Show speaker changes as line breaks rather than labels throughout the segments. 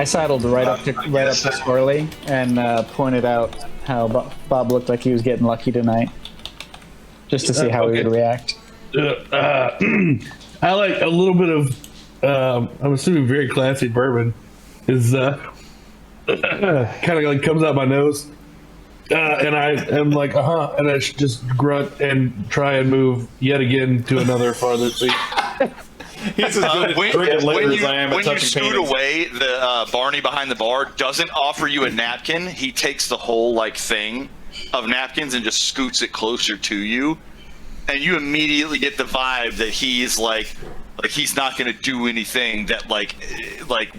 I sidled right up to Squirrely and pointed out how Bob looked like he was getting lucky tonight, just to see how he would react.
I like a little bit of, I'm assuming very classy bourbon is kind of like comes out my nose. And I am like, and I just grunt and try and move yet again to another farther seat.
He's as good at drinking liquor as I am at touching paintings.
When you scoot away, the Barney behind the bar doesn't offer you a napkin. He takes the whole thing of napkins and just scoots it closer to you, and you immediately get the vibe that he's like he's not going to do anything that like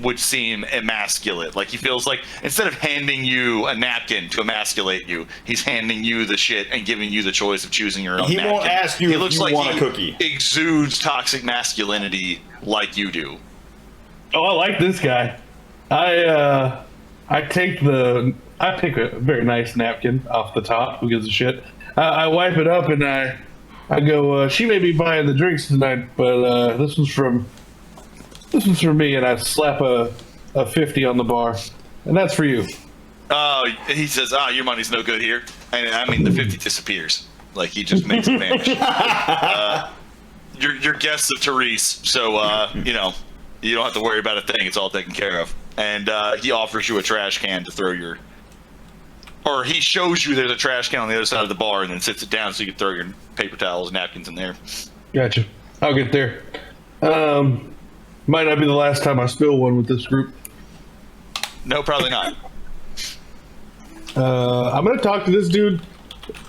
would seem emasculate. Like he feels like instead of handing you a napkin to emasculate you, he's handing you the shit and giving you the choice of choosing your own napkin.
He won't ask you if you want a cookie.
Exudes toxic masculinity like you do.
Oh, I like this guy. I pick a very nice napkin off the top. Who gives a shit? I wipe it up and I go, she may be buying the drinks tonight, but this one's from me, and I slap a 50 on the bar, and that's for you.
He says, your money's no good here. And I mean, the 50 disappears. Like, he just makes it vanish. You're guests of Therese, so, you don't have to worry about a thing. It's all taken care of. And he offers you a trash can to throw your... Or he shows you there's a trash can on the other side of the bar and then sits it down so you can throw your paper towels and napkins in there. Gotcha.
I'll get there. Might not be the last time I spill one with this group.
No, probably not.
I'm going to talk to this dude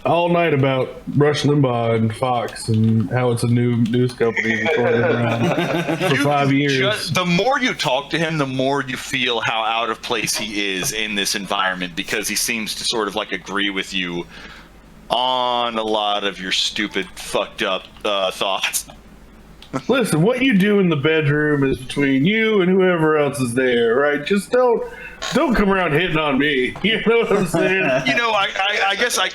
all night about Rush Limbaugh and Fox and how it's a new news company for 5 years.
The more you talk to him, the more you feel how out of place he is in this environment, because he seems to sort of agree with you on a lot of your stupid, fucked up thoughts.
Listen, what you do in the bedroom is between you and whoever else is there, right? Just don't come around hitting on me. You know what I'm saying?
I guess I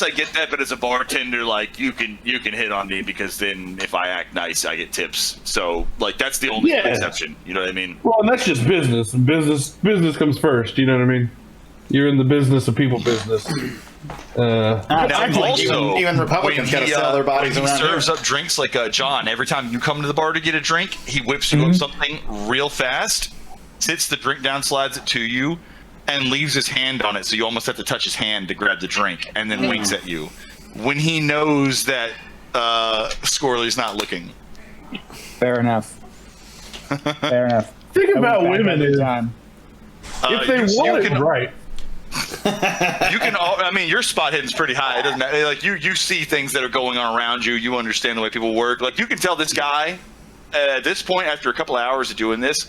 get that, but as a bartender, you can hit on me because then if I act nice, I get tips. So that's the only exception. You know what I mean?
Well, and that's just business, and business comes first. You know what I mean? You're in the business of people business.
Also,
even Republicans got to sell their bodies around.
He serves up drinks like John. Every time you come to the bar to get a drink, he whips you up something real fast, sits the drink down, slides it to you, and leaves his hand on it, so you almost have to touch his hand to grab the drink, and then winks at you when he knows that Squirrely's not looking.
Fair enough. Fair enough.
Think about women is if they want it right.
You can. I mean, your spot hitting's pretty high. It doesn't matter. You see things that are going on around you. You understand the way people work. You can tell this guy at this point, after a couple of hours of doing this,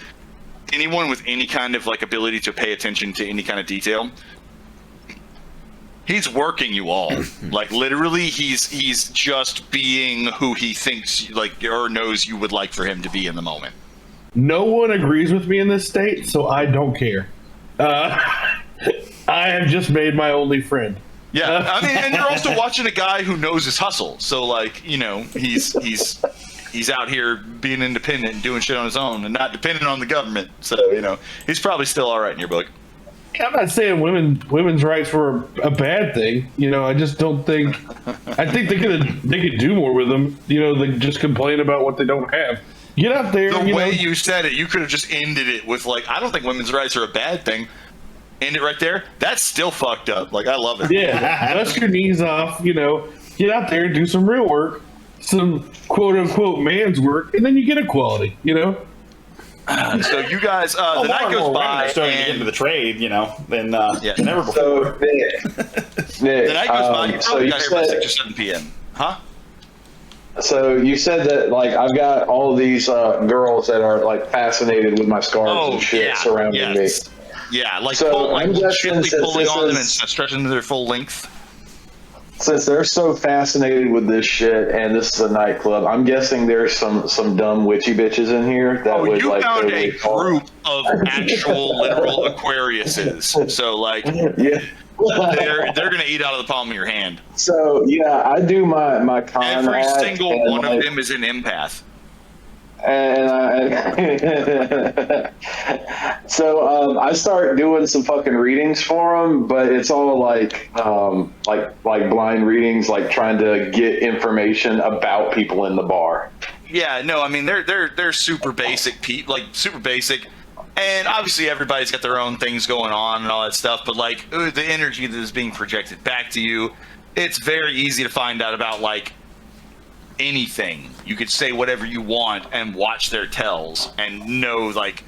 anyone with any kind of ability to pay attention to any kind of detail, he's working you all. Literally, he's just being who he thinks or knows you would like for him to be in the moment.
No one agrees with me in this state, so I don't care. I have just made my only friend.
Yeah, I mean, and you're also watching a guy who knows his hustle. So, he's out here being independent and doing shit on his own and not dependent on the government. So, he's probably still all right in your book.
Yeah, I'm not saying women's rights were a bad thing. I just don't think. I think they could do more with them. They just complain about what they don't have. Get out there.
The way you said it, you could have just ended it with I don't think women's rights are a bad thing. End it right there. That's still fucked up. I love it.
Yeah, dust your knees off. Get out there and do some real work, some quote unquote man's work, and then you get equality.
So you guys, the night goes by.
Starting to get into the trade, than never before.
So, Nick,
the night goes by. You probably got here by 6 or 7 p.m. Huh?
So you said that I've got all these girls that are fascinated with my scarves and shit surrounding me.
Yeah,
so I'm guessing
pulling on them and stretching to their full length.
Since they're so fascinated with this shit, and this is a nightclub, I'm guessing there's some dumb witchy bitches in here that would
you found a group of actual literal Aquariuses. So
yeah.
They're gonna eat out of the palm of your hand.
So yeah, I do my con.
Every single one of them is an empath.
So I start doing some fucking readings for him, but it's all like blind readings, like trying to get information about people in the bar.
Yeah, no, I mean they're super basic, super basic, and obviously everybody's got their own things going on and all that stuff. But like the energy that is being projected back to you, it's very easy to find out about like anything. You could say whatever you want and watch their tells and know like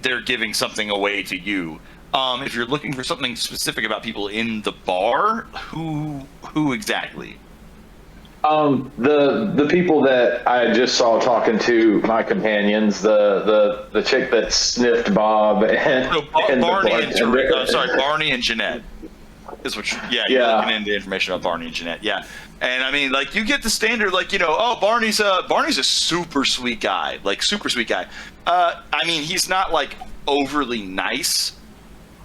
they're giving something away to you. If you're looking for something specific about people in the bar, who exactly?
The people that I just saw talking to my companions, the chick that sniffed Bob and
Barney and Jeanette is what you're looking into information about Barney and Jeanette. Yeah. And I mean, like, you get the standard, like, Barney's a super sweet guy, like, super sweet guy. I mean, he's not like overly nice,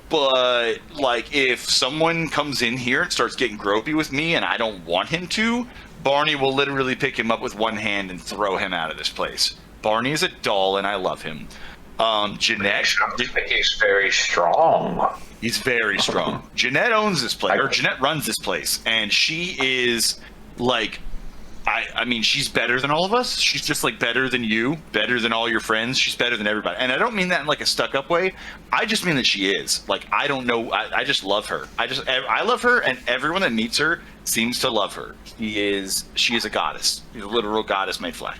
but like, if someone comes in here and starts getting gropey with me and I don't want him to, Barney will literally pick him up with one hand and throw him out of this place. Barney is a doll and I love him. Jeanette,
I think he's very strong.
He's very strong. Jeanette owns this place, or Jeanette runs this place, and she is like, I mean, she's better than all of us. She's just like better than you, better than all your friends. She's better than everybody. And I don't mean that in like a stuck-up way. I just mean that she is. Like, I don't know. I just love her. I love her, and everyone that meets her seems to love her. She is a goddess. She's a literal goddess made flesh.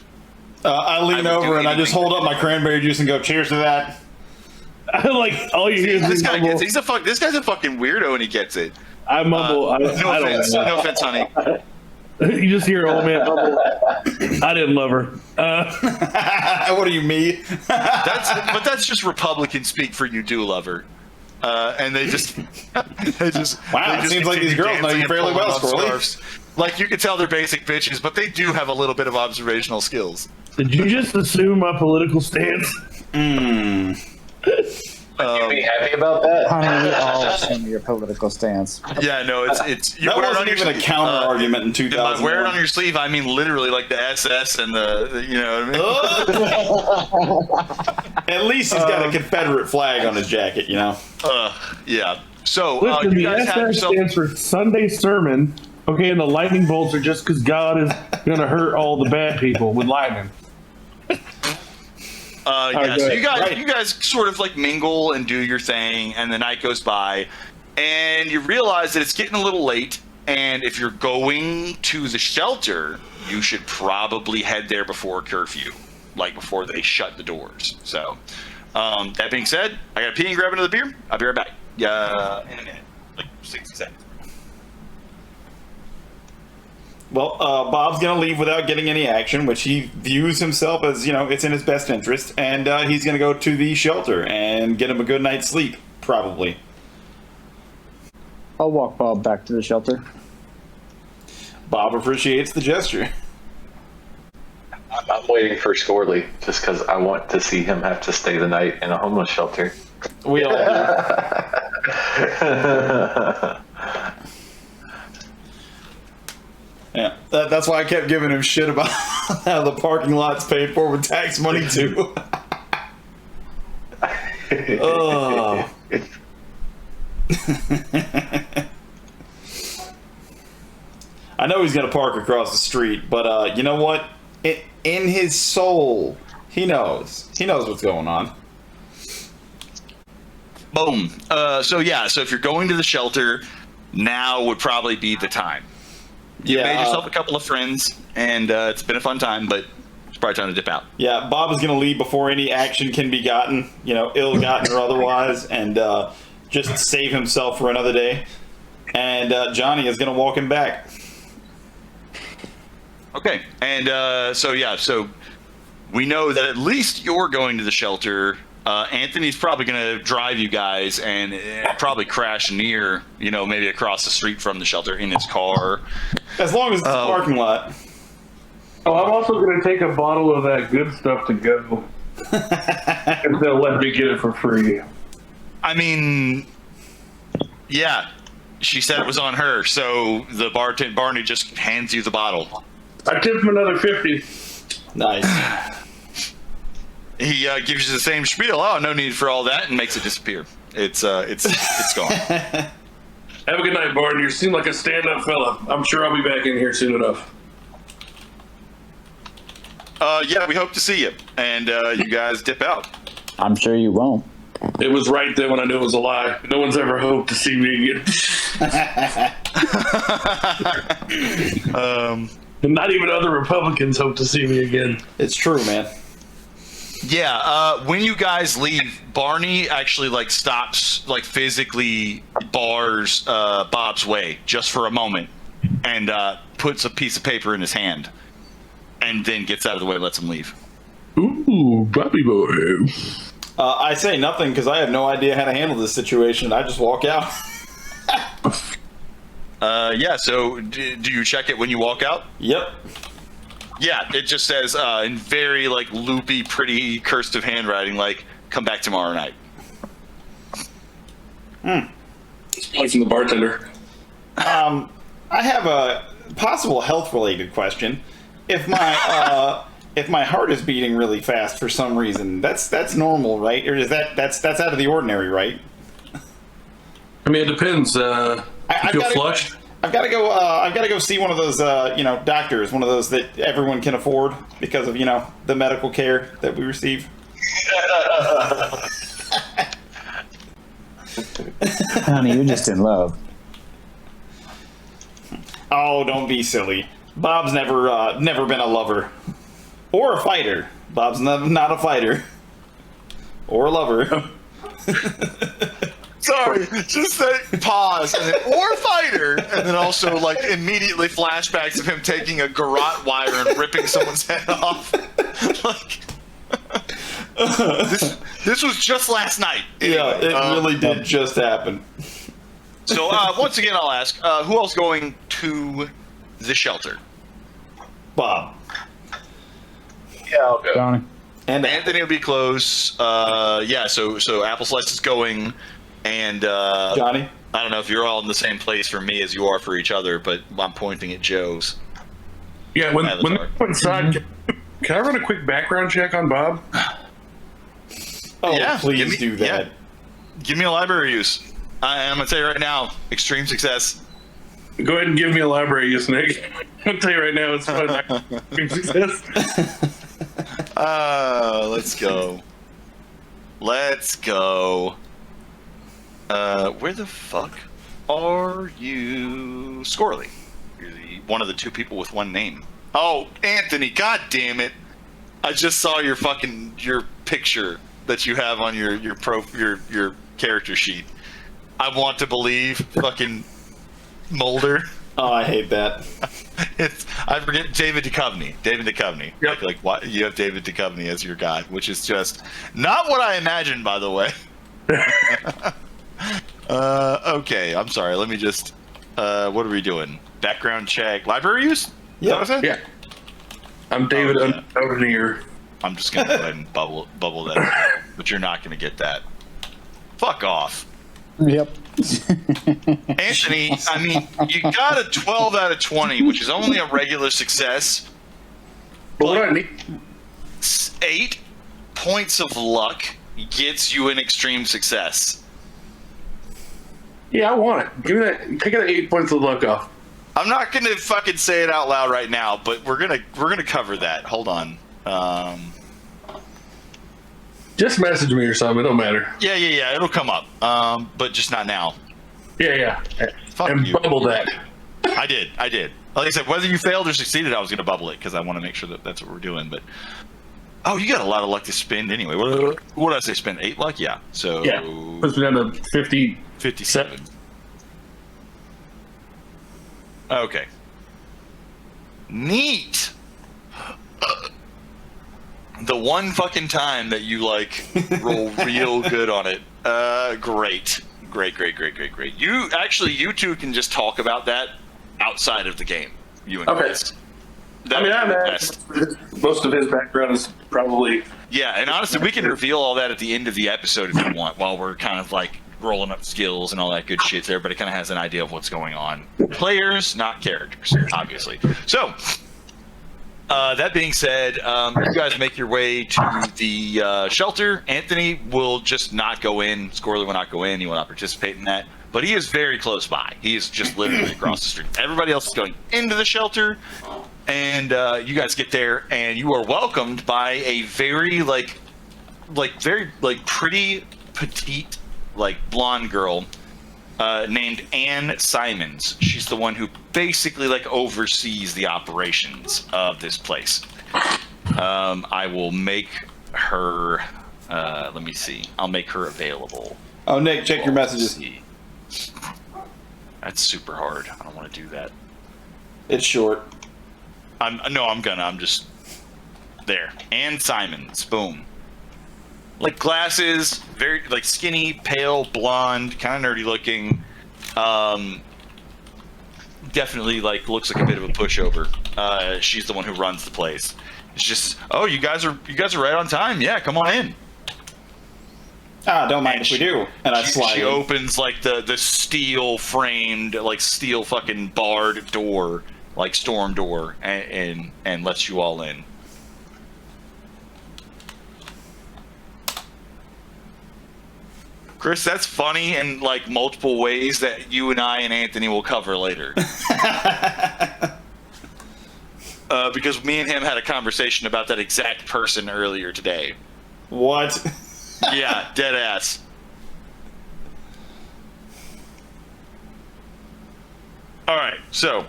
I lean over and I just hold up my cranberry juice and go, "Cheers to that."
Like, all you hear is
this guy gets. This guy's a fucking weirdo, and he gets it.
I mumble.
No offense, honey.
You just hear old man mumble. I didn't love her.
What do you mean?
That's just Republican speak for you do love her. And they just
wow. It seems like these girls know you fairly well, Squirrely.
Like, you can tell they're basic bitches, but they do have a little bit of observational skills.
Did you just assume my political stance?
Would you be happy about that?
Honey, we all assume your political stance.
Yeah, no, it's you
that
wear
wasn't
it on
even
your
a counter argument in 2000.
Wear it on your sleeve. I mean, literally, like the SS and the you know what I mean?
At least he's got a Confederate flag on his jacket, you know.
Yeah. So
Listen,
you
the
guys have
SS
yourself.
stands for Sunday Sermon. Okay, and the lightning bolts are just because God is going to hurt all the bad people with lightning.
Yeah, so you guys sort of like mingle and do your thing, and the night goes by, and you realize that it's getting a little late, and if you're going to the shelter, you should probably head there before curfew, like before they shut the doors. So, that being said, I gotta pee and grab another beer. I'll be right back. In a minute, like 60 seconds.
Well, Bob's going to leave without getting any action, which he views himself as, it's in his best interest. And he's going to go to the shelter and get him a good night's sleep, probably.
I'll walk Bob back to the shelter.
Bob appreciates the gesture.
I'm waiting for Scorley just because I want to see him have to stay the night in a homeless shelter.
We all do. Yeah, that's why I kept giving him shit about how the parking lot's paid for with tax money too. Oh. I know he's gonna park across the street, but you know what? In his soul, he knows what's going on.
Boom. So if you're going to the shelter, now would probably be the time. You made yourself a couple of friends, and it's been a fun time, but it's probably time to dip out.
Yeah, Bob is going to leave before any action can be gotten, ill-gotten or otherwise, and just save himself for another day. And Johnny is going to walk him back.
Okay, and so we know that at least you're going to the shelter. Anthony's probably going to drive you guys and probably crash near, maybe across the street from the shelter in his car.
As long as it's a parking lot.
Oh, I'm also going to take a bottle of that good stuff to go. If they'll let me get it for free.
I mean, yeah, she said it was on her, so the Barney just hands you the bottle.
I tipped him another 50.
Nice.
He gives you the same spiel. Oh, no need for all that, and makes it disappear. It's gone.
Have a good night, Barton. You seem like a stand-up fella. I'm sure I'll be back in here soon enough.
Yeah, we hope to see you. And you guys dip out.
I'm sure you won't.
It was right then when I knew it was a lie. No one's ever hoped to see me again. Not even other Republicans hope to see me again.
It's true, man.
Yeah, when you guys leave, Barney actually stops, physically bars Bob's way just for a moment, and puts a piece of paper in his hand, and then gets out of the way and lets him leave.
Ooh, Bobby boy.
I say nothing because I have no idea how to handle this situation. I just walk out.
Yeah, so do you check it when you walk out?
Yep.
Yeah, it just says in very loopy, pretty cursive handwriting, come back tomorrow night.
It's probably from the bartender.
I have a possible health-related question. If my if my heart is beating really fast for some reason, that's normal, right? Or is that's out of the ordinary, right?
I mean, it depends. You feel flushed?
I've got to go. I've got to go see one of those, doctors, one of those that everyone can afford because of the medical care that we receive.
Honey, you're just in love.
Oh, don't be silly. Bob's never been a lover or a fighter. Bob's not a fighter or a lover.
Sorry, just that pause, and then, or fighter, and then also immediately flashbacks of him taking a garrote wire and ripping someone's head off. This was just last night. Anyway,
Yeah, it really did just happen.
So once again, I'll ask, who else going to the shelter?
Bob.
Yeah, I'll go.
Johnny.
And
Anthony will be close. Yeah, so Apple Slice is going, and
Johnny.
I don't know if you're all in the same place for me as you are for each other, but I'm pointing at Joe's.
Yeah, when
Avatar.
they go inside, can I run a quick background check on Bob?
Oh,
Yeah,
please do that.
yeah. Give me a library use. I'm going to tell you right now, extreme success.
Go ahead and give me a library use, Nick. I'll tell you right now, it's fun. Success.
Let's go. Let's go. Where the fuck are you? Scorley. You're one of the two people with one name. Oh, Anthony, god damn it. I just saw your picture that you have on your character sheet. I want to believe fucking Mulder.
Oh, I hate that.
I forget David Duchovny. David Duchovny.
Yep.
What you have David Duchovny as your guy, which is just not what I imagined, by the way. Okay, I'm sorry. Let me just. What are we doing? Background check. Library use?
Yeah.
Is that what I said?
Yeah. I'm David
Oh, yeah.
O'Neill.
I'm just gonna go ahead and bubble that, but you're not gonna get that. Fuck off.
Yep.
Anthony, I mean, you got a 12 out of 20, which is only a regular success.
But what do I need?
8 points of luck gets you an extreme success.
Yeah, I want it. Give me that. Take that 8 points of luck off.
I'm not gonna fucking say it out loud right now, but we're gonna cover that. Hold on.
Just message me or something. It don't matter.
Yeah, it'll come up. But just not now.
Yeah.
Fuck
And
you.
bubble that.
I did. Like I said, whether you failed or succeeded, I was going to bubble it because I want to make sure that that's what we're doing. But oh, you got a lot of luck to spend anyway. What did I say? Spend 8 luck? Yeah. So
Yeah. Puts me down to 50.
57. Okay. Neat. The one fucking time that you roll real good on it. Great. You two can just talk about that outside of the game. You and
Okay.
Chris.
I mean, I'm most of his background is probably.
Yeah, and honestly, we can reveal all that at the end of the episode if you want, while we're kind of rolling up skills and all that good shit. So everybody kind of has an idea of what's going on. Players, not characters, obviously. So, That being said, you guys make your way to the shelter. Anthony will just not go in. Scorley will not go in. He will not participate in that. But he is very close by. He is just literally across the street. Everybody else is going into the shelter, and you guys get there, and you are welcomed by a very very pretty petite blonde girl named Anne Simons. She's the one who basically oversees the operations of this place. I will make her. Let me see. I'll make her available.
Oh, Nick, check your messages.
That's super hard. I don't want to do that.
It's short.
I'm just there. Anne Simons. Boom. Glasses, very skinny, pale, blonde, kind of nerdy looking. Definitely looks like a bit of a pushover. She's the one who runs the place. It's just, oh, you guys are right on time. Yeah, come on in.
Don't mind if we do. And I slide.
She opens the steel framed, steel fucking barred door, storm door, and lets you all in. Chris, that's funny in multiple ways that you and I and Anthony will cover later. Because me and him had a conversation about that exact person earlier today.
What?
Yeah, dead ass. All right, so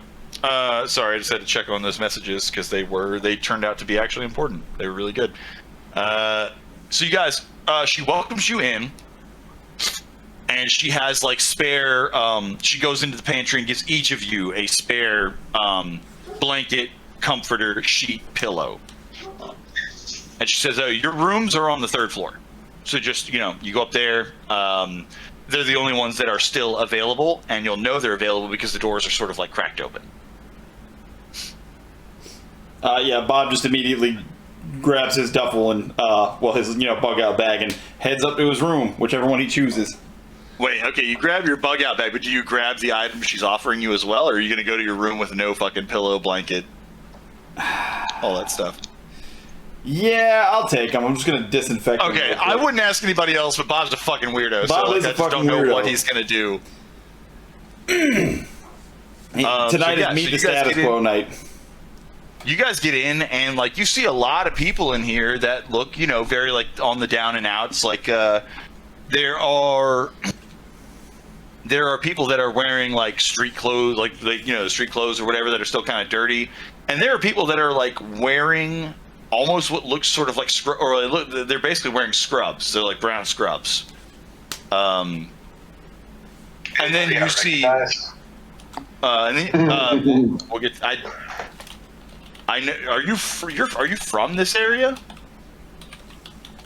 sorry, I just had to check on those messages because they turned out to be actually important. They were really good. So you guys, she welcomes you in. And she has spare. She goes into the pantry and gives each of you a spare blanket, comforter, sheet, pillow. And she says, "Oh, your rooms are on the 3rd floor, so just you go up there. They're the only ones that are still available, and you'll know they're available because the doors are sort of cracked open."
Yeah, Bob just immediately grabs his duffel and his bug out bag and heads up to his room, whichever one he chooses.
Wait, okay, you grab your bug out bag, but do you grab the item she's offering you as well, or are you going to go to your room with no fucking pillow, blanket, all that stuff?
Yeah, I'll take them. I'm just going to disinfect them.
Okay, I wouldn't ask anybody else, but Bob's a fucking weirdo,
Bob
so
is
I
a
just don't
fucking
know
weirdo.
what he's going to do.
Tonight is meet the status quo night.
You guys get in, and you see a lot of people in here that look, very on the down and outs. There are people that are wearing street clothes, street clothes or whatever that are still kind of dirty, and there are people that are wearing almost what looks sort of they're basically wearing scrubs. They're brown scrubs. And then you see, and then we'll get. I know. Are you from this area?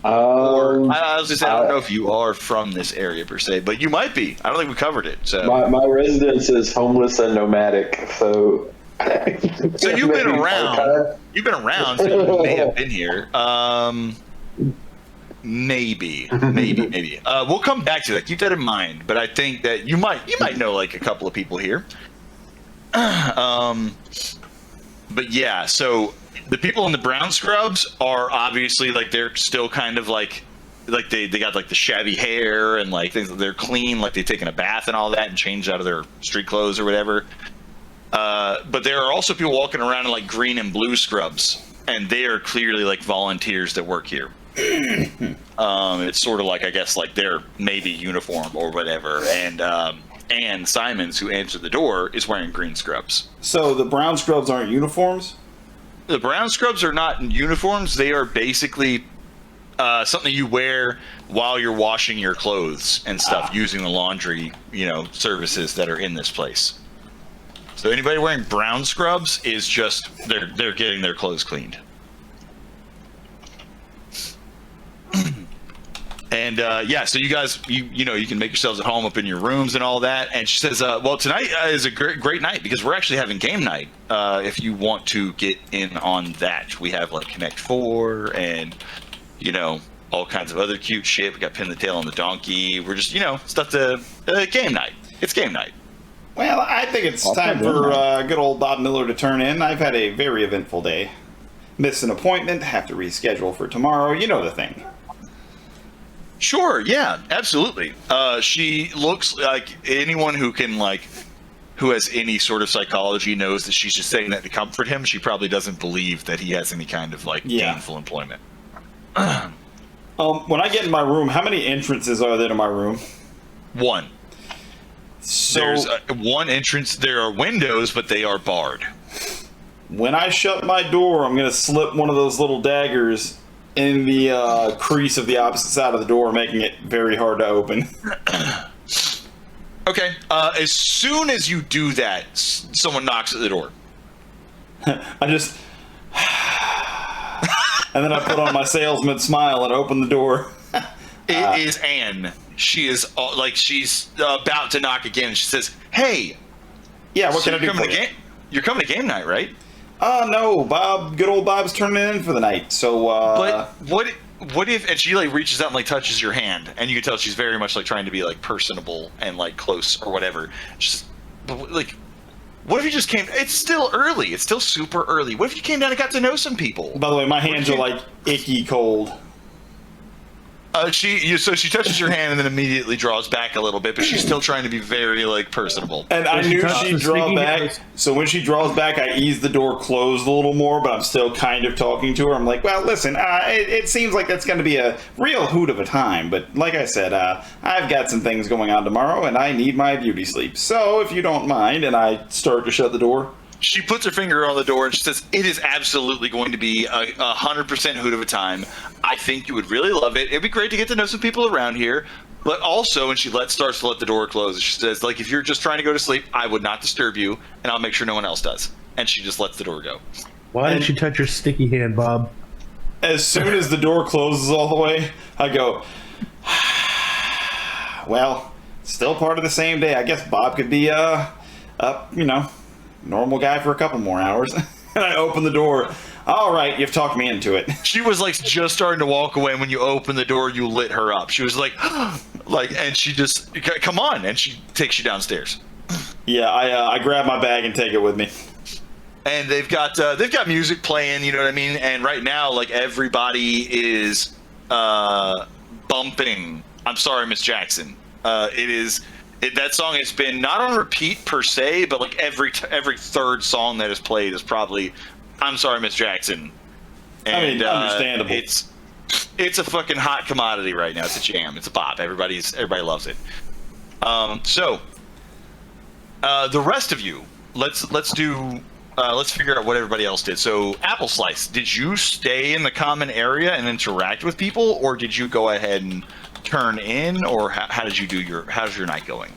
I was just saying, I don't know if you are from this area per se, but you might be. I don't think we covered it. So
my residence is homeless and nomadic, so.
So you've been around. You've been around. So you may have been here. Maybe. We'll come back to that. Keep that in mind. But I think that you might know a couple of people here. But yeah, so. The people in the brown scrubs are obviously they're still kind of they got the shabby hair and things. They're clean, they've taken a bath and all that and changed out of their street clothes or whatever. But there are also people walking around in green and blue scrubs, and they are clearly volunteers that work here. It's sort of I guess their maybe uniform or whatever. And Anne Simons, who answered the door, is wearing green scrubs.
So the brown scrubs aren't uniforms?
The brown scrubs are not uniforms. They are basically something you wear while you're washing your clothes and stuff, using the laundry, services that are in this place. So anybody wearing brown scrubs is just they're getting their clothes cleaned. And yeah, so you guys, you can make yourselves at home up in your rooms and all that. And she says, well, tonight is a great night because we're actually having game night. If you want to get in on that, we have Connect 4 and all kinds of other cute shit. We got Pin the Tail on the Donkey. We're just stuff to game night. It's game night.
Well, I think it's time for good old Bob Miller to turn in. I've had a very eventful day. miss an appointment, have to reschedule for tomorrow. You know the thing.
Sure, yeah, absolutely. She looks like anyone who can, like, who has any sort of psychology knows that she's just saying that to comfort him. She probably doesn't believe that he has any kind of, like, gainful employment.
When I get in my room, how many entrances are there to my room?
One.
So
There's one entrance. There are windows, but they are barred.
when I shut my door, I'm going to slip one of those little daggers in the crease of the opposite side of the door, making it very hard to open.
Okay. As soon as you do that, someone knocks at the door.
I just... and then I put on my salesman smile and open the door.
It is Anne. She is she's about to knock again. She says, "Hey,
Yeah, what can I do for you?
You're coming to game night, right?"
No, Bob. Good old Bob's turning in for the night. So,
But what if? And she like reaches out and like touches your hand, and you can tell she's very much like trying to be like personable and like close or whatever. She's like, what if you just came? It's still early. It's still super early. What if you came down and got to know some people?
By the way, my hands are like icky cold.
So she touches your hand and then immediately draws back a little bit, but she's still trying to be very like personable.
And I knew she'd draw back, so when she draws back, I ease the door closed a little more, but I'm still kind of talking to her. I'm like, well, listen, it seems like that's going to be a real hoot of a time, but like I said, I've got some things going on tomorrow, and I need my beauty sleep. So if you don't mind, and I start to shut the door.
She puts her finger on the door and she says, "It is absolutely going to be a 100% hoot of a time. I think you would really love it. It'd be great to get to know some people around here. But also," and she starts to let the door close. She says, "Like, if you're just trying to go to sleep, I would not disturb you, and I'll make sure no one else does." And she just lets the door go.
Why did she touch your sticky hand, Bob?
As soon as the door closes all the way, I go, well, still part of the same day. I guess Bob could be, normal guy for a couple more hours. And I open the door. All right, you've talked me into it.
She was like just starting to walk away, and when you opened the door, you lit her up. She was like, and she just, "Come on," and she takes you downstairs.
Yeah, I grab my bag and take it with me.
And they've got music playing, you know what I mean? And right now, like, everybody is bumping "I'm Sorry, Miss Jackson." That song has been not on repeat per se, but like every third song that is played is probably "I'm Sorry, Miss Jackson." And
understandable.
It's a fucking hot commodity right now. It's a jam. It's a bop. Everybody loves it. So the rest of you, let's figure out what everybody else did. So, Apple Slice, did you stay in the common area and interact with people, or did you go ahead and turn in, or how's your night going?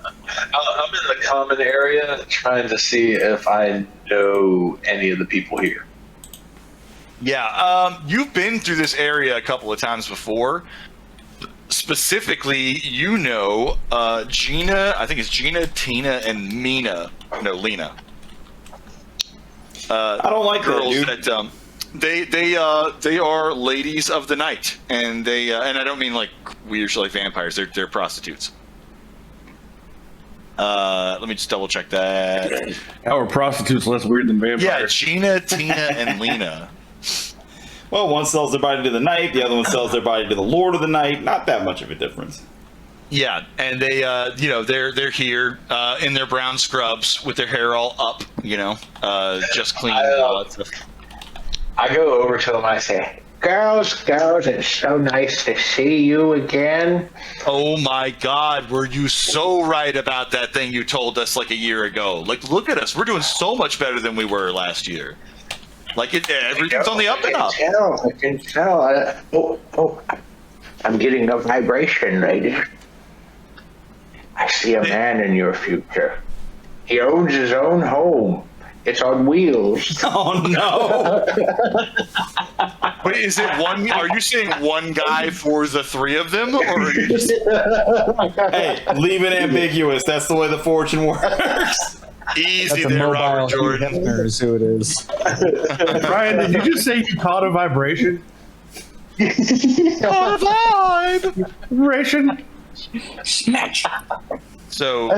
I'm in the common area trying to see if I know any of the people here.
Yeah, you've been through this area a couple of times before. Specifically, Gina, I think it's Gina, Tina, and Lena.
I don't like
girls
that, dude.
They are ladies of the night, and and I don't mean like weird like vampires. They're prostitutes. Let me just double check that.
How are prostitutes less weird than vampires?
Yeah, Gina, Tina, and Lena.
Well, one sells their body to the night, the other one sells their body to the Lord of the Night. Not that much of a difference.
Yeah, and they, they're here in their brown scrubs with their hair all up, just clean and all that stuff.
I go over to them. I say, girls, it's so nice to see you again.
Oh my God, were you so right about that thing you told us like a year ago? Like, look at us. We're doing so much better than we were last year. Like, everything's on the up and up.
I can tell. I'm getting a vibration, lady. I see a man in your future. He owns his own home. It's on wheels.
Oh no!
Wait, is it one? Are you saying one guy for the three of them, or are you just?
Hey, leave it ambiguous. That's the way the fortune works.
Easy
That's
there,
a
Robert
mobile
Jordan.
Hefner is who it is.
Brian, did you just say you caught a vibration?
Caught a vibe.
Vibration.
Snatch.
So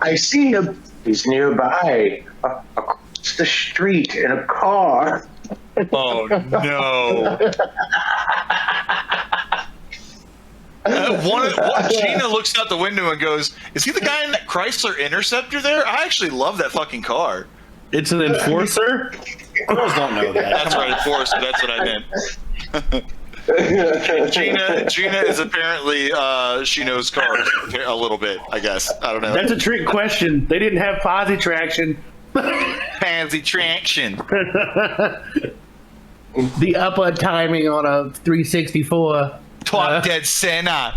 I see him. He's nearby. the street in a car.
Oh no. Gina looks out the window and goes, "Is he the guy in that Chrysler Interceptor there? I actually love that fucking car."
It's an enforcer.
Girls don't know that.
That's right, enforcer. That's what I meant. Gina is apparently she knows cars a little bit. I guess I don't know.
That's a trick question. They didn't have posi traction.
Pansy traction.
The upper timing on a 364.
Talk dead Santa.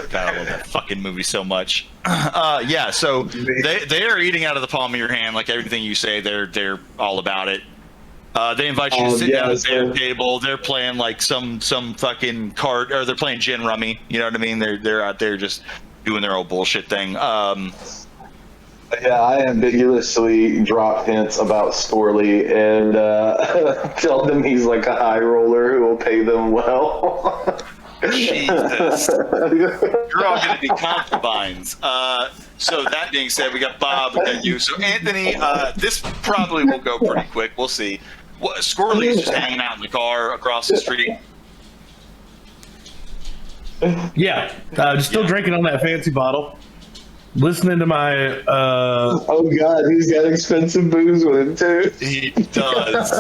God, I love that fucking movie so much. Yeah, so they are eating out of the palm of your hand, like everything you say. They're all about it. They invite you to sit down at their table. They're playing like some fucking card, or they're playing gin rummy. You know what I mean? They're out there just doing their old bullshit thing.
Yeah, I ambiguously drop hints about Scorley and tell them he's like a high roller who will pay them well.
Jesus. You're all going to be concubines. So that being said, we got Bob, we got you. So Anthony, this probably will go pretty quick. We'll see. Squirrely is just hanging out in the car across the street.
Yeah, still drinking on that fancy bottle. Listening to my
oh god, he's got expensive booze with him too.
He does.